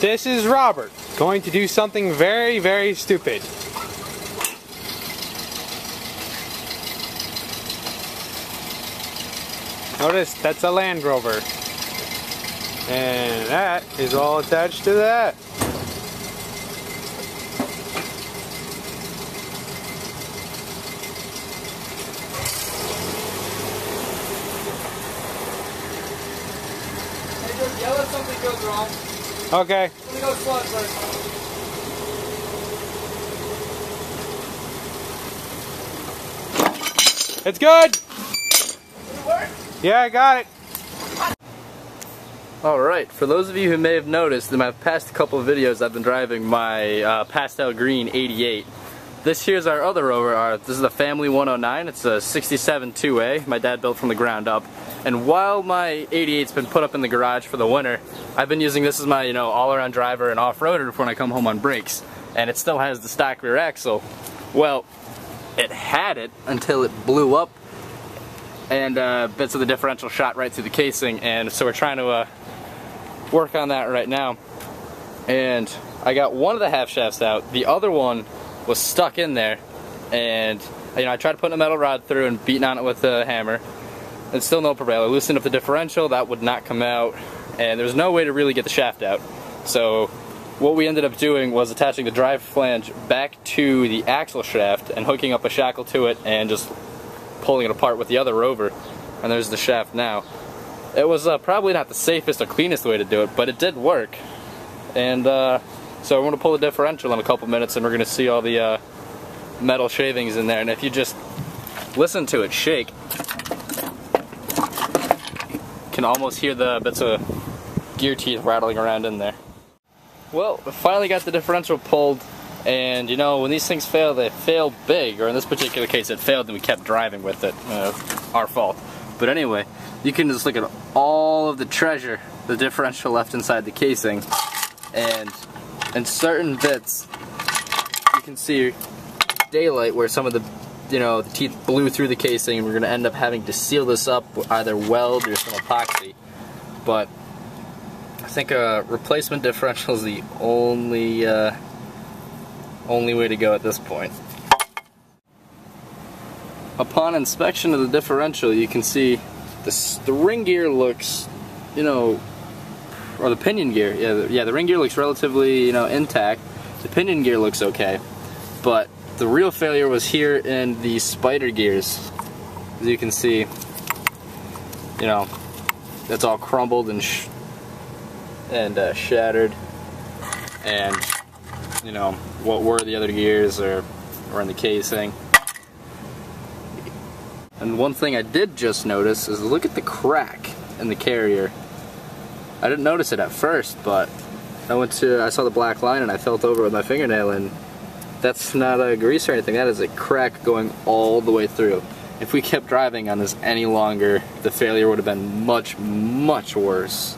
This is Robert, going to do something very, very stupid. Notice, that's a Land Rover. And that is all attached to that. Hey, just yell if something goes wrong. Okay. Let me go slow first. It's good! Did it work? Yeah, I got it. Alright, for those of you who may have noticed, in my past couple of videos I've been driving my pastel green 88. This here's our other rover. This is the Family 109. It's a 67 2A my dad built from the ground up. And while my 88's been put up in the garage for the winter, I've been using this as my all-around driver and off-roader when I come home on breaks. And it still has the stock rear axle. Well, it had it until it blew up and bits of the differential shot right through the casing, and so we're trying to work on that right now. And I got one of the half shafts out, the other one was stuck in there, and I tried putting a metal rod through and beating on it with a hammer, and still no prevail. I loosened up the differential, that would not come out, and there was no way to really get the shaft out. So what we ended up doing was attaching the drive flange back to the axle shaft and hooking up a shackle to it and just pulling it apart with the other rover, and there's the shaft now. It was probably not the safest or cleanest way to do it, but it did work. And so I'm going to pull the differential in a couple minutes and we're going to see all the metal shavings in there, and if you just listen to it shake, you can almost hear the bits of gear teeth rattling around in there. Well, we finally got the differential pulled, and when these things fail, they fail big, or in this particular case it failed and we kept driving with it. Our fault. But anyway, you can just look at all of the treasure the differential left inside the casing, and in certain bits you can see daylight where some of the the teeth blew through the casing, and we're going to end up having to seal this up with either weld or some epoxy. But I think a replacement differential is the only way to go at this point. Upon inspection of the differential, you can see the ring gear looks, or the pinion gear. Yeah, the ring gear looks relatively, intact. The pinion gear looks okay, but the real failure was here in the spider gears. As you can see, that's all crumbled and shattered, and what were the other gears are in the casing. And one thing I did just notice is look at the crack in the carrier. I didn't notice it at first, but I saw the black line and I felt over it with my fingernail, and that's not a grease or anything. That is a crack going all the way through. If we kept driving on this any longer, the failure would have been much, much worse.